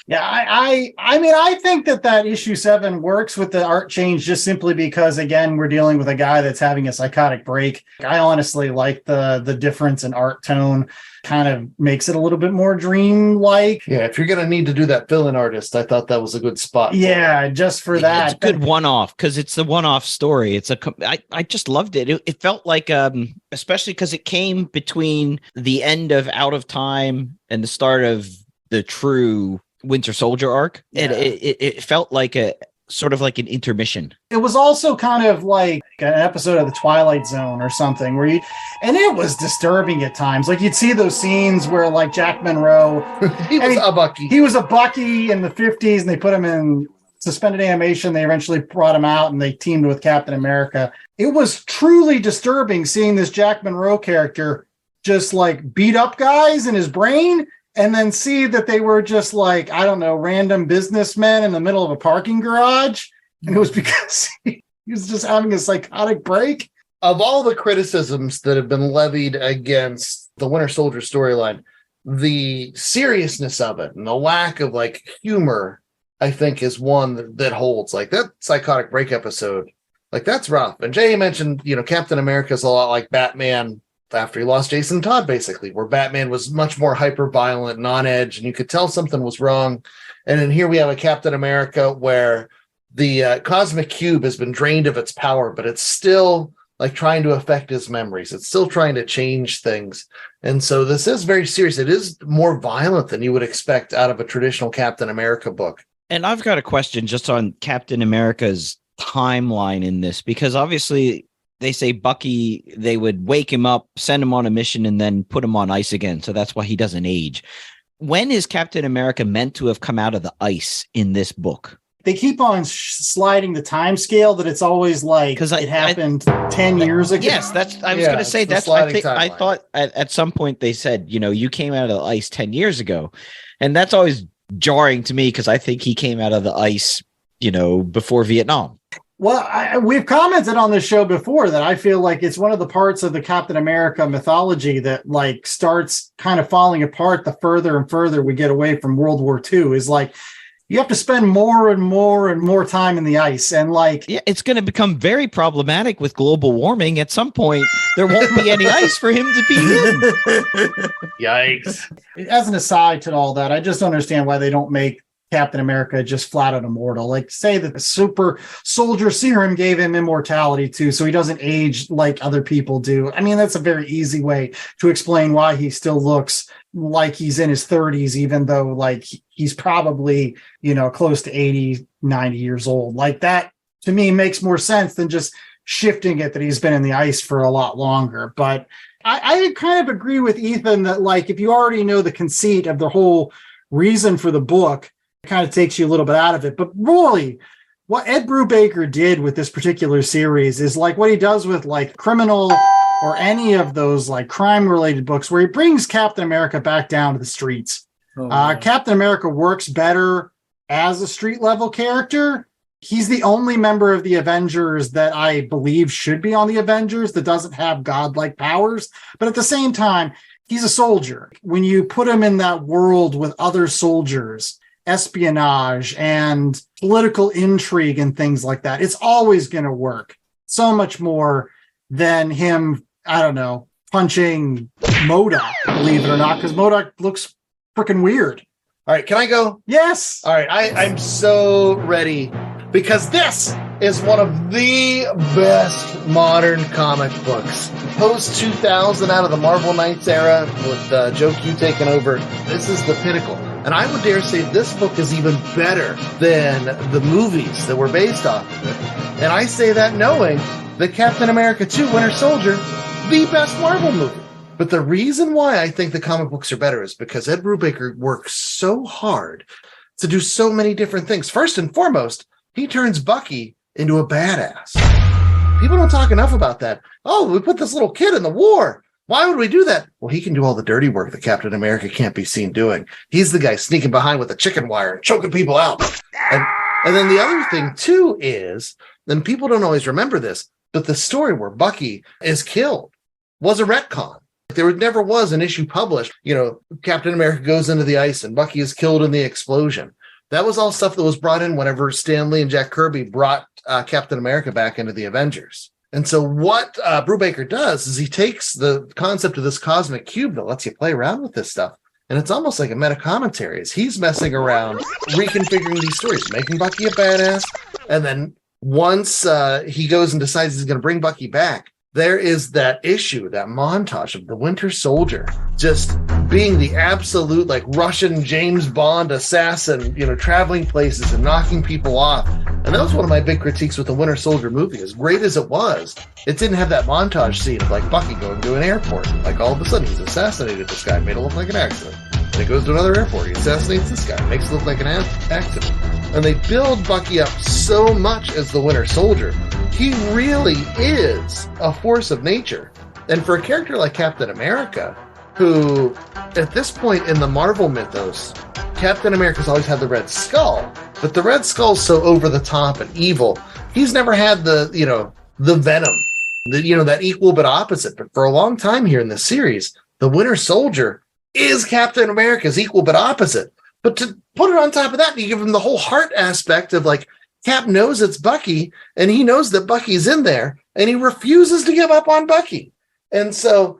Yeah, I think that issue 7 works with the art change just simply because, again, we're dealing with a guy that's having a psychotic break. I honestly like the difference in art tone. Kind of makes it a little bit more dream-like. Yeah, if you're going to need to do that fill-in artist, I thought that was a good spot. Yeah, just for that. It's a good one-off because it's the one-off story. I just loved it. It felt like, especially because it came between the end of Out of Time and the start of the true Winter Soldier arc. Yeah. It felt like a sort of like an intermission. It was also kind of like an episode of the Twilight Zone or something and it was disturbing at times. Like you'd see those scenes where like Jack Monroe, he was a Bucky in the 50s, and they put him in suspended animation. They eventually brought him out and they teamed with Captain America. It was truly disturbing seeing this Jack Monroe character just like beat up guys in his brain, and then see that they were just like, I don't know, random businessmen in the middle of a parking garage. And it was because he was just having a psychotic break. Of all the criticisms that have been levied against the Winter Soldier storyline, the seriousness of it and the lack of like humor, I think, is one that holds. Like that psychotic break episode, like that's rough. And Jay mentioned, Captain America's a lot like Batman after he lost Jason Todd, basically, where Batman was much more hyper violent and on edge, and you could tell something was wrong. And then here we have a Captain America where the cosmic cube has been drained of its power, but it's still like trying to affect his memories. It's still trying to change things. And so this is very serious. It is more violent than you would expect out of a traditional Captain America book. And I've got a question just on Captain America's timeline in this, because obviously they say Bucky, they would wake him up, send him on a mission, and then put him on ice again. So that's why he doesn't age. When is Captain America meant to have come out of the ice in this book? They keep on sliding the time scale that it's always like it happened 10 years ago. Yes, I was going to say that's. I thought at some point they said, you came out of the ice 10 years ago, and that's always jarring to me because I think he came out of the ice, before Vietnam. Well, we've commented on this show before that I feel like it's one of the parts of the Captain America mythology that like starts kind of falling apart the further and further we get away from World War II. Is like you have to spend more and more and more time in the ice, and like it's going to become very problematic with global warming. At some point, there won't be any ice for him to be in. Yikes! As an aside to all that, I just don't understand why they don't make Captain America just flat out immortal. Like say that the super soldier serum gave him immortality too, so he doesn't age like other people do. I mean, that's a very easy way to explain why he still looks like he's in his 30s, even though like he's probably, close to 80, 90 years old. Like that to me makes more sense than just shifting it that he's been in the ice for a lot longer. But I kind of agree with Ethan that like if you already know the conceit of the whole reason for the book, it kind of takes you a little bit out of it. But really, what Ed Brubaker did with this particular series is like what he does with like Criminal or any of those like crime-related books where he brings Captain America back down to the streets. Captain America works better as a street-level character. He's the only member of the Avengers that I believe should be on the Avengers that doesn't have godlike powers. But at the same time, he's a soldier. When you put him in that world with other soldiers, espionage and political intrigue and things like that, it's always going to work so much more than him, I don't know, punching MODOK, believe it or not, because MODOK looks freaking weird. All right, can I go? Yes. All right, I'm so ready because this is one of the best modern comic books. Post 2000 out of the Marvel Knights era with Joe Q taking over. This is the pinnacle. And I would dare say this book is even better than the movies that were based off of it. And I say that knowing that Captain America 2 Winter Soldier, the best Marvel movie. But the reason why I think the comic books are better is because Ed Brubaker works so hard to do so many different things. First and foremost, he turns Bucky into a badass. People don't talk enough about that. Oh, we put this little kid in the war. Why would we do that? Well, he can do all the dirty work that Captain America can't be seen doing. He's the guy sneaking behind with a chicken wire and choking people out. And then the other thing, too, is, and people don't always remember this, but the story where Bucky is killed was a retcon. There never was an issue published. Captain America goes into the ice and Bucky is killed in the explosion. That was all stuff that was brought in whenever Stan Lee and Jack Kirby brought Captain America back into the Avengers. And so what Brubaker does is he takes the concept of this cosmic cube that lets you play around with this stuff. And it's almost like a meta commentary as he's messing around, reconfiguring these stories, making Bucky a badass. And then once he goes and decides he's going to bring Bucky back, there is that issue, that montage of the Winter Soldier just being the absolute like Russian James Bond assassin, traveling places and knocking people off. And that was one of my big critiques with the Winter Soldier movie. As great as it was, it didn't have that montage scene of like Bucky going to an airport. Like all of a sudden he's assassinated this guy, made it look like an accident. Then he goes to another airport, he assassinates this guy, makes it look like an accident. And they build Bucky up so much as the Winter Soldier. He really is a force of nature. And for a character like Captain America, who at this point in the Marvel mythos, Captain America's always had the Red Skull, but the Red Skull's so over the top and evil. He's never had the venom, that equal but opposite. But for a long time here in this series, the Winter Soldier is Captain America's equal but opposite. But to put it on top of that, you give him the whole heart aspect of like, Cap knows it's Bucky, and he knows that Bucky's in there, and he refuses to give up on Bucky. And so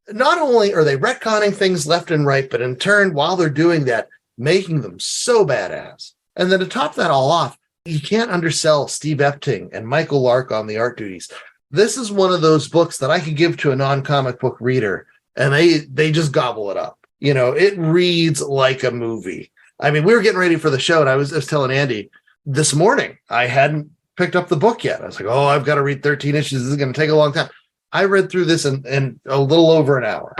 not only are they retconning things left and right, but in turn, while they're doing that, making them so badass. And then to top that all off, you can't undersell Steve Epting and Michael Lark on the art duties. This is one of those books that I could give to a non-comic book reader, and they just gobble it up. It reads like a movie. I mean, we were getting ready for the show, and I was telling Andy, this morning, I hadn't picked up the book yet. I was like, I've got to read 13 issues. This is going to take a long time. I read through this in a little over an hour.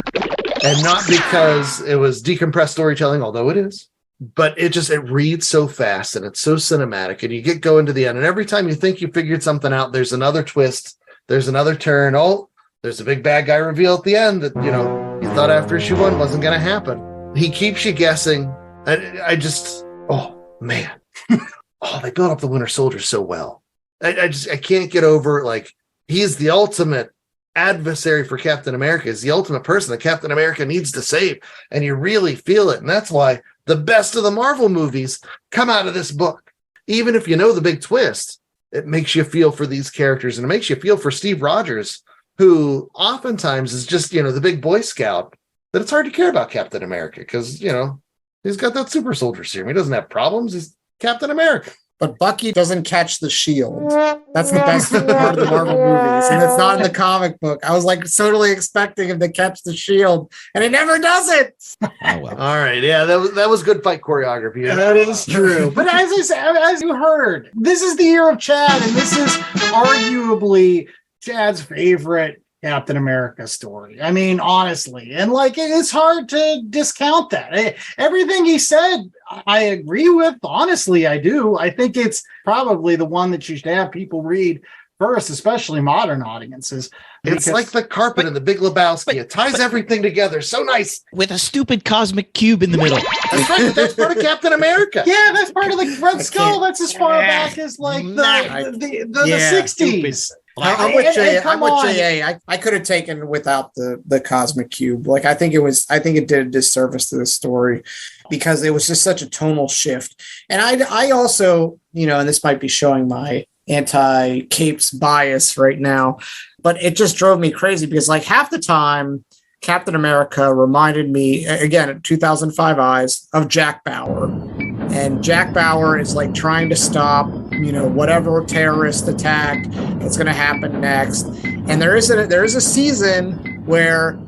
And not because it was decompressed storytelling, although it is, but it reads so fast and it's so cinematic. And you get going to the end. And every time you think you figured something out, there's another twist. There's another turn. Oh, there's a big bad guy reveal at the end that, you thought after issue 1 wasn't going to happen. He keeps you guessing. I just, oh, man. They built up the Winter Soldier so well. I can't get over, like, he's the ultimate adversary for Captain America. He's the ultimate person that Captain America needs to save. And you really feel it. And that's why the best of the Marvel movies come out of this book. Even if you know the big twist, it makes you feel for these characters. And it makes you feel for Steve Rogers, who oftentimes is just, the big Boy Scout, that it's hard to care about Captain America because, he's got that super soldier serum. He doesn't have problems. He's Captain America. But Bucky doesn't catch the shield. That's the best part of the Marvel movies. And it's not in the comic book. I was like totally expecting him to catch the shield, and he never does it. Oh, well. All right. Yeah, that was good fight choreography. Yeah, that is true. But as I said, as you heard, this is the year of Chad, and this is arguably Chad's favorite Captain America story. I mean, honestly, and like it's hard to discount that. Everything he said, I agree with. Honestly, I do. I think it's probably the one that you should have people read first, especially modern audiences. It's like the carpet in The Big Lebowski. It ties everything together so nice. With a stupid cosmic cube in the middle. That's right. That's part of Captain America. Yeah, that's part of the Red Skull. That's as far back as like the 60s. I'm with JA. I could have taken without the cosmic cube. Like I think it did a disservice to the story because it was just such a tonal shift. And I also, and this might be showing my anti-capes bias right now, but it just drove me crazy because like half the time Captain America reminded me, again, 2005 eyes, of Jack Bauer. And Jack Bauer is like trying to stop, whatever terrorist attack that's going to happen next. And there is a season where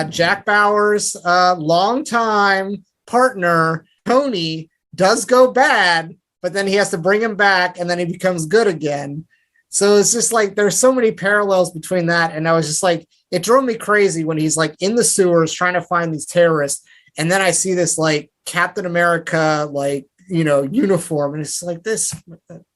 Jack Bauer's longtime partner, Tony, does go bad, but then he has to bring him back and then he becomes good again. So it's just like there's so many parallels between that. And I was just like, it drove me crazy when he's like in the sewers trying to find these terrorists. And then I see this like Captain America, like, uniform. And it's like this.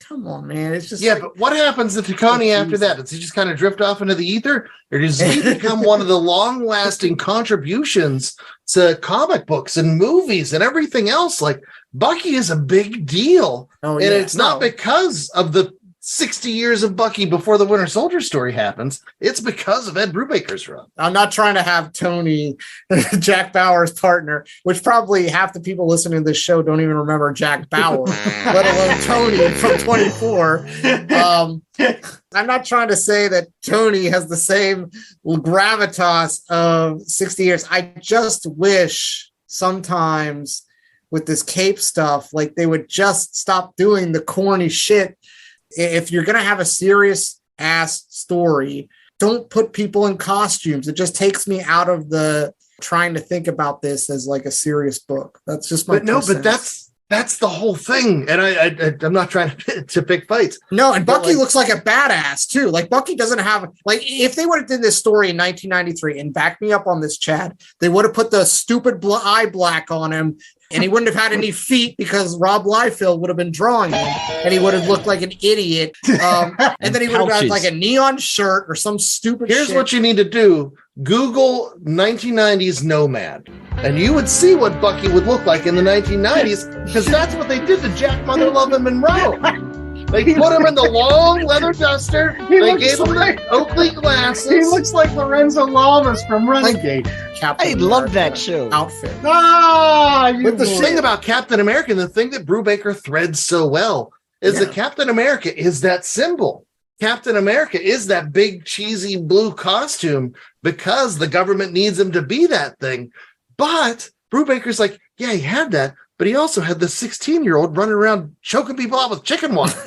Come on, man. It's just but what happens to Taconi after that? Does he just kind of drift off into the ether? Or does he become one of the long-lasting contributions to comic books and movies and everything else? Like Bucky is a big deal. And it's not because of the 60 years of Bucky before the Winter Soldier story happens. It's because of Ed Brubaker's run. I'm not trying to have Tony, Jack Bauer's partner, which probably half the people listening to this show don't even remember Jack Bauer, let alone Tony from 24. I'm not trying to say that Tony has the same gravitas of 60 years. I just wish sometimes with this cape stuff, like they would just stop doing the corny shit. If you're going to have a serious ass story, don't put people in costumes. It just takes me out of the trying to think about this as like a serious book. That's just my but that's the whole thing. And I'm not trying to pick fights. No, and Bucky looks like a badass too. Like Bucky doesn't have, like, if they would have did this story in 1993 and back me up on this, Chad, they would have put the stupid eye black on him. And he wouldn't have had any feet because Rob Liefeld would have been drawing him, and he would have looked like an idiot. And then he would have had like a neon shirt or some stupid Here's shit. what you need to do. Google 1990s Nomad, and you would see what Bucky would look like in the 1990s, because that's what they did to Jack Motherlove and Monroe. They put him in the long leather duster. They gave him the Oakley glasses. He looks like Lorenzo Lamas from Renegade. I love that show. Outfit. But the thing about Captain America, the thing that Brubaker threads so well, is that Captain America is that symbol. Captain America is that big cheesy blue costume because the government needs him to be that thing. But Brubaker's like, yeah, he had that, but he also had the 16-year-old running around choking people out with chicken water.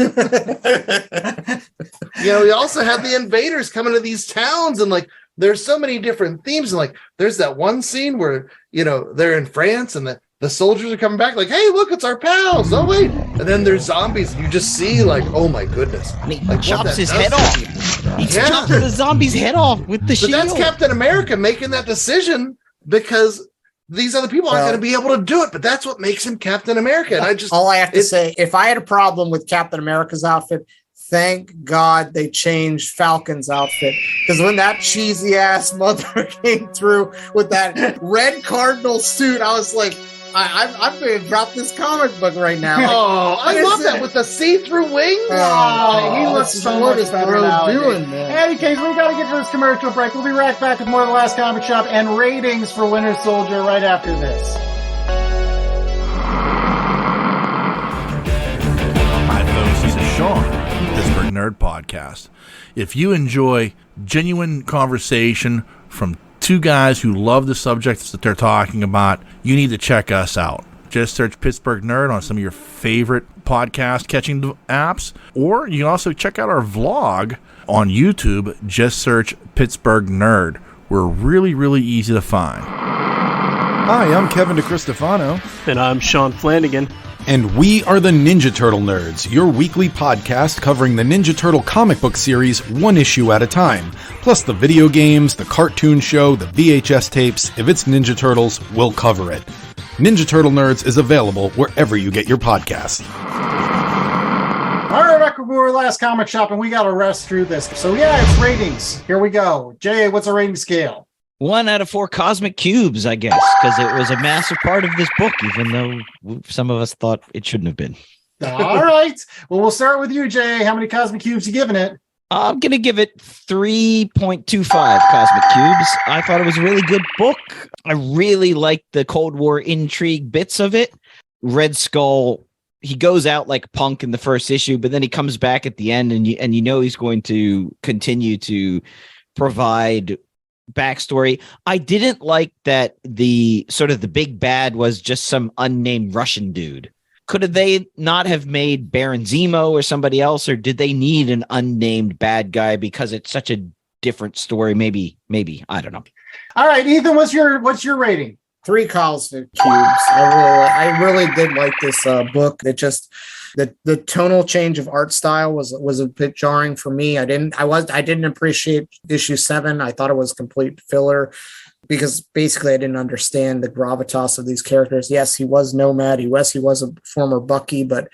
He also had the invaders coming to these towns, and like there's so many different themes. And like there's that one scene where they're in France and the soldiers are coming back like, hey, look, it's our pals. Oh wait. And then there's zombies. You just see like, oh my goodness. And he chops his head off. He chops the zombie's head off with the shield. But that's Captain America making that decision because these other people aren't going to be able to do it, but that's what makes him Captain America. And all I have to say, if I had a problem with Captain America's outfit, thank God they changed Falcon's outfit. Because when that cheesy ass mother came through with that red cardinal suit, I was like, I'm going to drop this comic book right now. Oh, I love that with the see-through wings. He looks so much better now. Doing, man. In any case, we've got to get to this commercial break. We'll be right back with more of The Last Comic Shop and ratings for Winter Soldier right after this. Hi, folks. This is Sean, Pittsburgh Nerd Podcast. If you enjoy genuine conversation from two guys who love the subjects that they're talking about, you need to check us out. Just search Pittsburgh Nerd on some of your favorite podcast catching apps, or you can also check out our vlog on YouTube. Just search Pittsburgh Nerd. We're really, really easy to find. Hi, I'm Kevin DeCristofano. And I'm Sean Flanagan. And we are the Ninja Turtle Nerds, your weekly podcast covering the Ninja Turtle comic book series one issue at a time. Plus the video games, the cartoon show, the VHS tapes. If it's Ninja Turtles, we'll cover it. Ninja Turtle Nerds is available wherever you get your podcasts. All right, back with more Last Comic Shop, and we got to rest through this. So yeah, it's ratings. Here we go. Jay, what's a rating scale? 1 out of 4 cosmic cubes, I guess, because it was a massive part of this book, even though some of us thought it shouldn't have been. All right. Well, we'll start with you, Jay. How many cosmic cubes you giving it? I'm going to give it 3.25 cosmic cubes. I thought it was a really good book. I really liked the Cold War intrigue bits of it. Red Skull, he goes out like Punk in the first issue, but then he comes back at the end, and you know he's going to continue to provide backstory. I didn't like that the sort of the big bad was just some unnamed Russian dude. Could they not have made Baron Zemo or somebody else, or did they need an unnamed bad guy because it's such a different story? Maybe I don't know. All right, Ethan, what's your rating? 3 cosmic cubes. I really did like this book. It just the tonal change of art style was a bit jarring for me. I didn't appreciate issue 7. I thought it was complete filler because basically I didn't understand the gravitas of these characters. Yes, he was Nomad. He was a former Bucky, but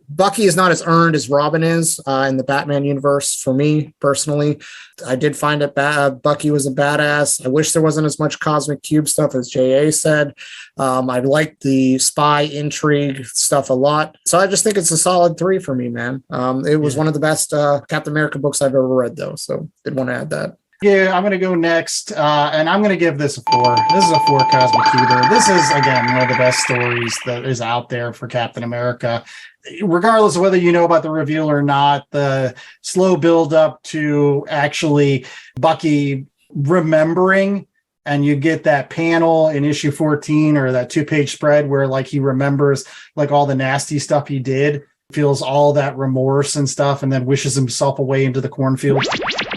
Bucky is not as earned as Robin is in the Batman universe for me personally. I did find it Bucky was a badass. I wish there wasn't as much Cosmic Cube stuff as JA said. I liked the spy intrigue stuff a lot. So I just think it's a solid 3 for me, man. It was one of the best Captain America books I've ever read, though. So did want to add that. Yeah, I'm going to go next, and I'm going to give this a 4. This is a 4 Cosmic Cuber. This is, again, one of the best stories that is out there for Captain America. Regardless of whether you know about the reveal or not, the slow build up to actually Bucky remembering, and you get that panel in issue 14 or that 2-page spread where like he remembers like all the nasty stuff he did, feels all that remorse and stuff, and then wishes himself away into the cornfield.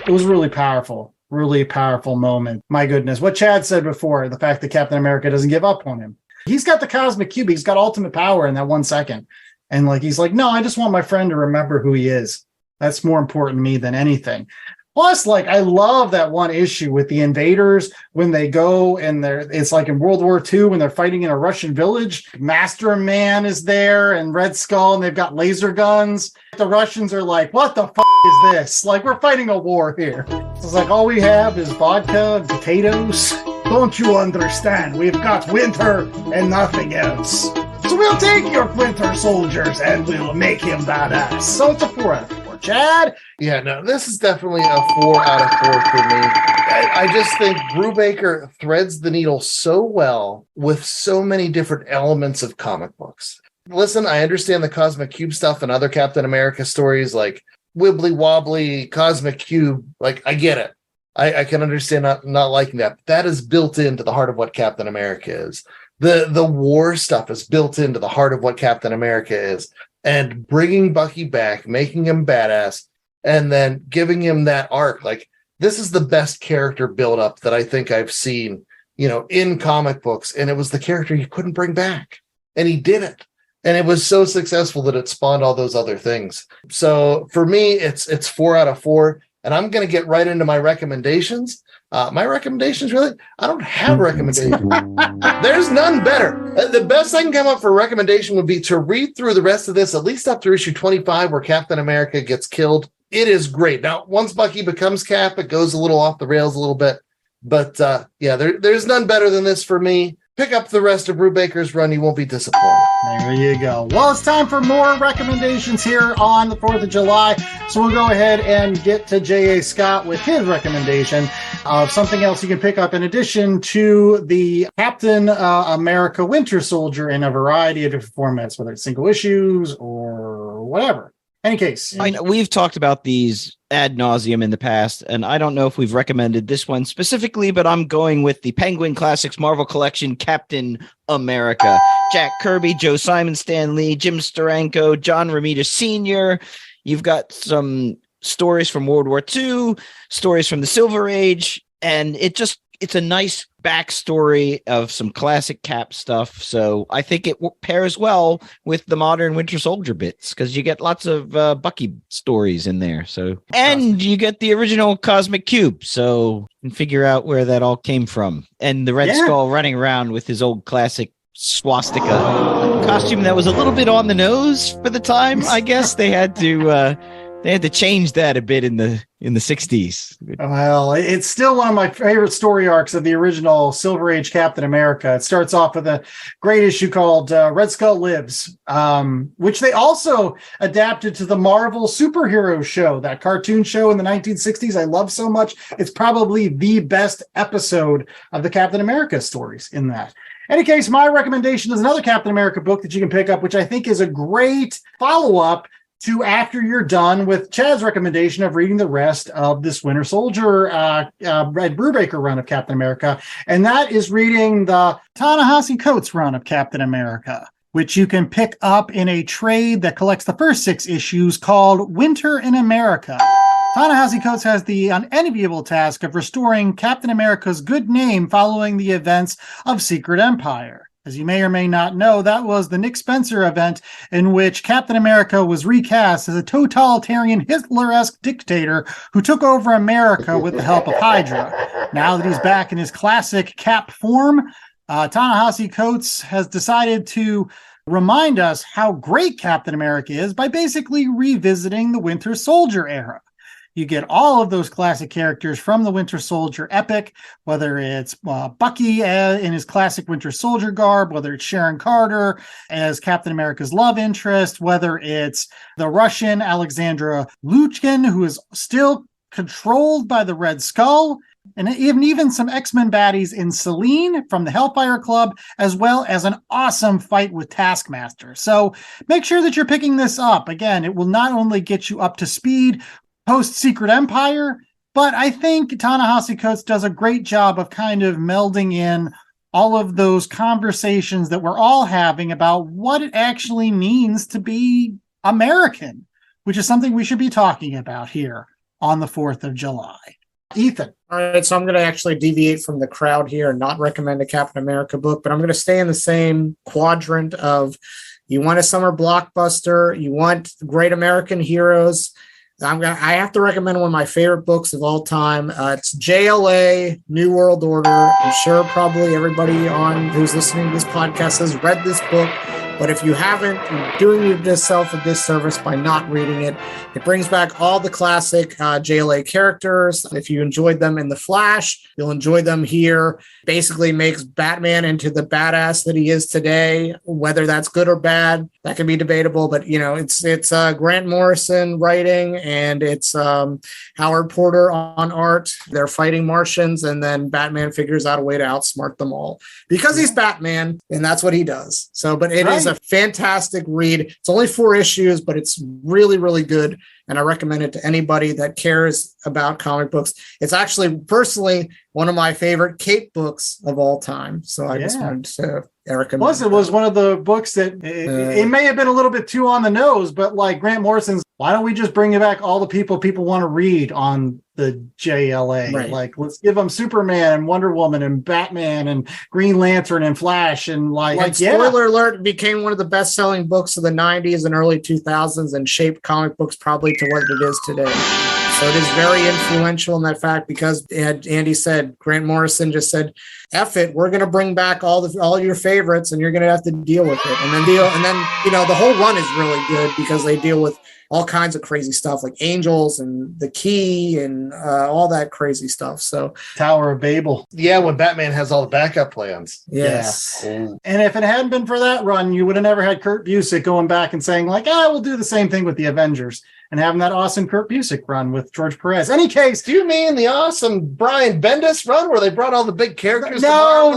It was really powerful. Really powerful moment. My goodness. What Chad said before, the fact that Captain America doesn't give up on him. He's got the Cosmic Cube. He's got ultimate power in that 1 second. And like, he's like, no, I just want my friend to remember who he is. That's more important to me than anything. Plus, like, I love that one issue with the invaders when they go and it's like in World War II when they're fighting in a Russian village. Master Man is there and Red Skull, and they've got laser guns. The Russians are like, what the is this? Like, we're fighting a war here. So it's like, all we have is vodka and potatoes. Don't you understand? We've got winter and nothing else. So we'll take your winter soldiers and we'll make him badass. So it's a 4 out of 4. Chad? Yeah, no, this is definitely a 4 out of 4 for me. I just think Brubaker threads the needle so well with so many different elements of comic books. Listen, I understand the Cosmic Cube stuff and other Captain America stories like Wibbly Wobbly, Cosmic Cube. Like, I get it. I can understand not liking that. But that is built into the heart of what Captain America is. The war stuff is built into the heart of what Captain America is. And bringing Bucky back, making him badass, and then giving him that arc. Like, this is the best character build-up that I think I've seen, in comic books. And it was the character you couldn't bring back. And he did it. And it was so successful that it spawned all those other things. So for me, it's 4 out of 4. And I'm going to get right into my recommendations. My recommendations, really, I don't have recommendations. There's none better. The best I can come up for a recommendation would be to read through the rest of this, at least up through issue 25, where Captain America gets killed. It is great. Now, once Bucky becomes Cap, it goes a little off the rails a little bit. But there's none better than this for me. Pick up the rest of Brubaker's run. You won't be disappointed. There you go. Well, it's time for more recommendations here on the 4th of July. So we'll go ahead and get to J.A. Scott with his recommendation of something else you can pick up in addition to the Captain America Winter Soldier in a variety of different formats, whether it's single issues or whatever. Any case. I know we've talked about these ad nauseum in the past, and I don't know if we've recommended this one specifically, but I'm going with the Penguin Classics Marvel Collection Captain America. Jack Kirby, Joe Simon, Stan Lee, Jim Steranko, John Romita Sr. You've got some stories from World War II, stories from the Silver Age, and it's a nice backstory of some classic Cap stuff. So I think it pairs well with the modern Winter Soldier bits because you get lots of Bucky stories in there. So, and you get the original Cosmic Cube. So you can figure out where that all came from. And the Red Skull running around with his old classic swastika costume that was a little bit on the nose for the time. I guess they had to change that a bit in the 60s. Well, it's still one of my favorite story arcs of the original Silver Age Captain America. It starts off with a great issue called Red Skull Lives, which they also adapted to the Marvel superhero show, that cartoon show in the 1960s. I love so much. It's probably the best episode of the Captain America stories in that. In any case, my recommendation is another Captain America book that you can pick up, which I think is a great follow-up to after you're done with Chad's recommendation of reading the rest of this Winter Soldier Red Brubaker run of Captain America, and that is reading the Ta-Nehisi Coates run of Captain America, which you can pick up in a trade that collects the first 6 issues called Winter in America. Ta-Nehisi Coates has the unenviable task of restoring Captain America's good name following the events of Secret Empire. As you may or may not know, that was the Nick Spencer event in which Captain America was recast as a totalitarian Hitler-esque dictator who took over America with the help of Hydra. Now that he's back in his classic Cap form, Ta-Nehisi Coates has decided to remind us how great Captain America is by basically revisiting the Winter Soldier era. You get all of those classic characters from the Winter Soldier epic, whether it's Bucky in his classic Winter Soldier garb, whether it's Sharon Carter as Captain America's love interest, whether it's the Russian Alexandra Luchkin, who is still controlled by the Red Skull, and even some X-Men baddies in Selene from the Hellfire Club, as well as an awesome fight with Taskmaster. So make sure that you're picking this up. Again, it will not only get you up to speed post-Secret Empire, but I think Ta-Nehisi Coates does a great job of kind of melding in all of those conversations that we're all having about what it actually means to be American, which is something we should be talking about here on the 4th of July. Ethan. All right, so I'm going to actually deviate from the crowd here and not recommend a Captain America book, but I'm going to stay in the same quadrant of you want a summer blockbuster, you want great American heroes. I have to recommend one of my favorite books of all time. It's JLA, New World Order. I'm sure probably everybody who's listening to this podcast has read this book. But if you haven't, you're doing yourself a disservice by not reading it. It brings back all the classic JLA characters. If you enjoyed them in The Flash, you'll enjoy them here. Basically makes Batman into the badass that he is today. Whether that's good or bad, that can be debatable. But, it's Grant Morrison writing, and it's Howard Porter on art. They're fighting Martians, and then Batman figures out a way to outsmart them all. Because he's Batman, and that's what he does. But it is a fantastic read. It's only 4 issues, but it's really, really good. And I recommend it to anybody that cares about comic books. It's actually personally one of my favorite Cape books of all time. So I just wanted to recommend. Plus, it was one of the books that it may have been a little bit too on the nose, but like Grant Morrison's, why don't we just bring back all the people want to read on the JLA? Right. Like, let's give them Superman and Wonder Woman and Batman and Green Lantern and Flash and spoiler alert, it became one of the best-selling books of the 90s and early 2000s and shaped comic books probably to what it is today. So it is very influential in that fact because Andy said, Grant Morrison just said, F it, we're going to bring back all your favorites and you're going to have to deal with it. And then the whole run is really good because they deal with all kinds of crazy stuff like Angels and the Key and all that crazy stuff. So Tower of Babel. Yeah, when Batman has all the backup plans. Yes. Yeah. And if it hadn't been for that run, you would have never had Kurt Busiek going back and saying we'll do the same thing with the Avengers. And having that awesome Kurt Busiek run with George Perez. Any case, do you mean the awesome Brian Bendis run where they brought all the big characters? No.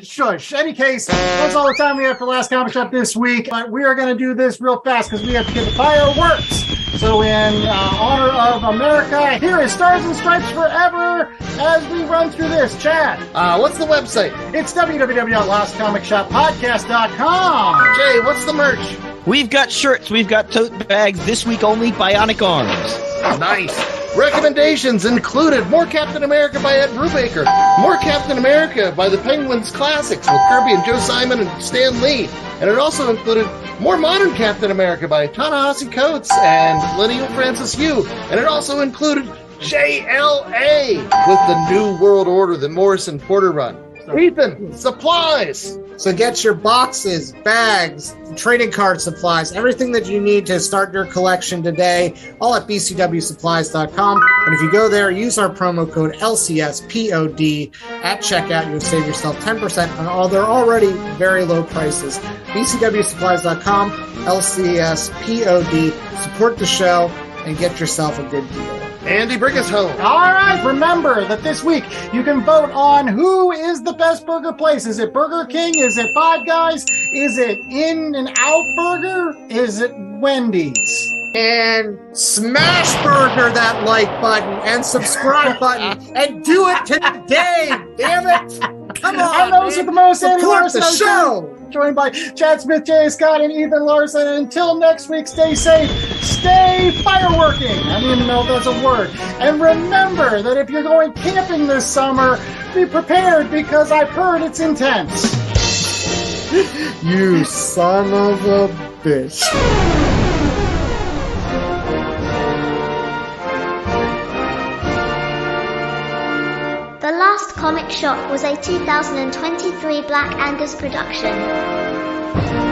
Shush. Any case, that's all the time we have for Last Comic Shop this week. But we are going to do this real fast because we have to get the fireworks. So in honor of America, here is Stars and Stripes Forever as we run through this. Chad. What's the website? It's www.lastcomicshoppodcast.com. Jay, what's the merch? We've got shirts, we've got tote bags, this week only Bionic Arms. Nice. Recommendations included more Captain America by Ed Brubaker, more Captain America by the Penguins Classics with Kirby and Joe Simon and Stan Lee, and it also included more modern Captain America by Ta-Nehisi Coates and Lineal Francis Yu, and it also included JLA with the New World Order, the Morrison Porter run. Ethan, supplies. So get your boxes, bags, trading card supplies, everything that you need to start your collection today, all at bcwsupplies.com. And if you go there, use our promo code LCSPOD at checkout. You'll save yourself 10% on all their already very low prices. bcwsupplies.com, LCSPOD. Support the show and get yourself a good deal. Andy, bring us home. All right. Remember that this week you can vote on who is the best burger place. Is it Burger King? Is it Five Guys? Is it In-N-Out Burger? Is it Wendy's? And smash burger that like button and subscribe button and do it today. Damn it. Come on. And those are the most Andy Larson the show. Joined by Chad Smith, Jay Scott, and Ethan Larson. And until next week, stay safe, stay fireworking. I don't even know if that's a word. And remember that if you're going camping this summer, be prepared because I've heard it's intense. You son of a bitch. The Last Comic Shop was a 2023 Black Angus production. 1.